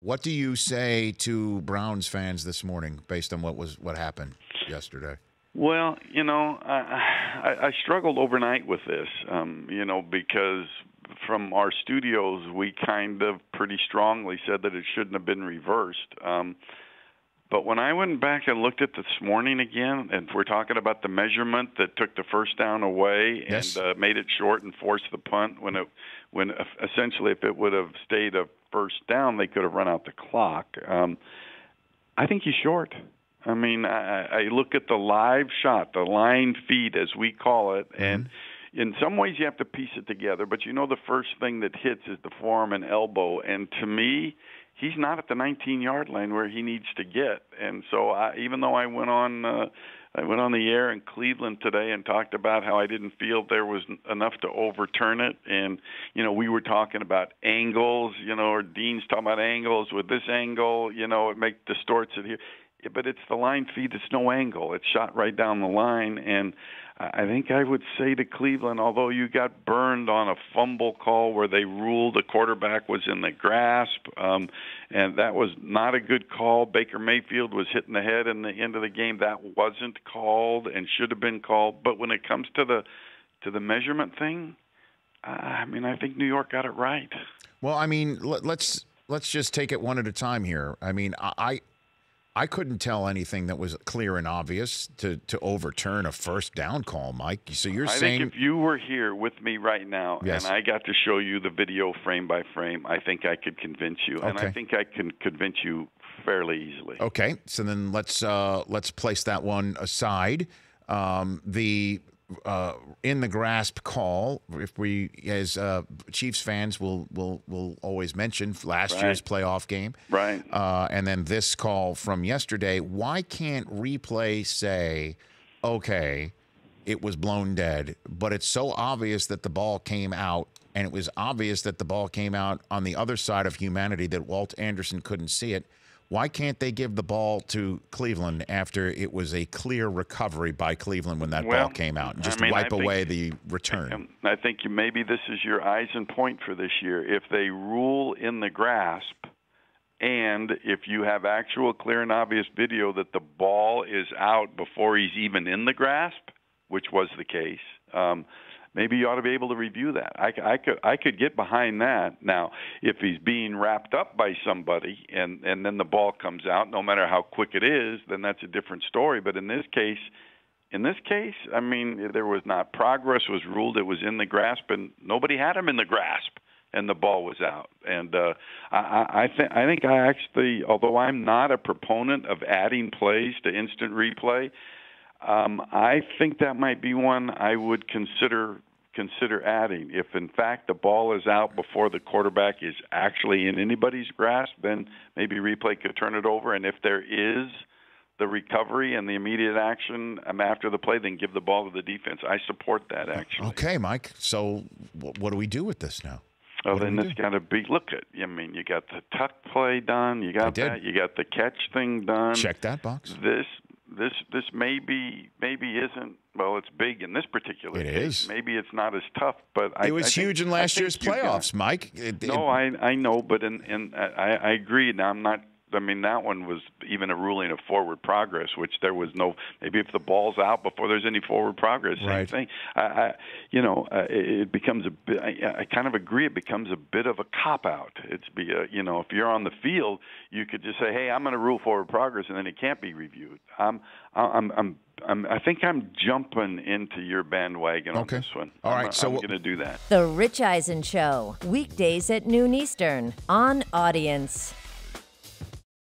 What do you say to Browns fans this morning based on what happened yesterday? Well, I struggled overnight with this, because from our studios we kind of pretty strongly said that it shouldn't have been reversed. But when I went back and looked at this morning again, and we're talking about the measurement that took the first down away Yes. and made it short and forced the punt, when essentially if it would have stayed a first down, they could have run out the clock. I think he's short. I mean, I look at the live shot, the line feed as we call it, and in some ways you have to piece it together, but the first thing that hits is the forearm and elbow, and to me, he's not at the 19-yard line where he needs to get. And so even though I went on the air in Cleveland today and talked about how I didn't feel there was enough to overturn it, and we were talking about angles, or Dean's talking about angles with this angle, it distorts it here. But it's the line feed. It's no angle. It's shot right down the line. And I think I would say to Cleveland, although you got burned on a fumble call where they ruled the quarterback was in the grasp, and that was not a good call. Baker Mayfield was hitting the head in the end of the game. That wasn't called and should have been called. But when it comes to the measurement thing, I think New York got it right. Well, let's just take it one at a time here. I couldn't tell anything that was clear and obvious to overturn a first down call, Mike. So you're saying, I think if you were here with me right now, yes, and I got to show you the video frame by frame, I think I could convince you, okay, and I think I can convince you fairly easily. Okay, so then let's place that one aside. The in the grasp call, if we as Chiefs fans will always mention last year's playoff game, right? And then this call from yesterday. Why can't replay say, okay, it was blown dead, but it's so obvious that the ball came out, and it was obvious that the ball came out on the other side of humanity that Walt Anderson couldn't see it? Why can't they give the ball to Cleveland after it was a clear recovery by Cleveland when that ball came out, and just wipe away the return? I think maybe this is your Eisen point for this year. If they rule in the grasp, and if you have actual clear and obvious video that the ball is out before he's even in the grasp, which was the case, maybe you ought to be able to review that. I could get behind that. Now, if he's being wrapped up by somebody and then the ball comes out, no matter how quick it is, then that's a different story. But in this case, there was not progress was ruled. It was in the grasp, and nobody had him in the grasp, and the ball was out. And I think I actually, although I'm not a proponent of adding plays to instant replay, I think that might be one I would consider adding. If, in fact, the ball is out before the quarterback is actually in anybody's grasp, then maybe replay could turn it over. And if there is the recovery and the immediate action after the play, then give the ball to the defense. I support that, actually. Okay, Mike. So what do we do with this now? Well, then it's got to be, you got the tuck play done. You got that. You got the catch thing done. Check that box. This maybe isn't, well, it's big in this particular case. It is. Maybe it's not as tough, but it was huge in last year's playoffs, Mike. I know, but I agree. Now, I'm not, that one was even a ruling of forward progress, which there was no, maybe if the ball's out before there's any forward progress, same thing. It becomes a bit, I kind of agree, it becomes a bit of a cop-out. If you're on the field, you could just say, hey, I'm going to rule forward progress, and then it can't be reviewed. I think I'm jumping into your bandwagon on this one. All right, so I'm going to do that. The Rich Eisen Show, weekdays at noon Eastern on Audience.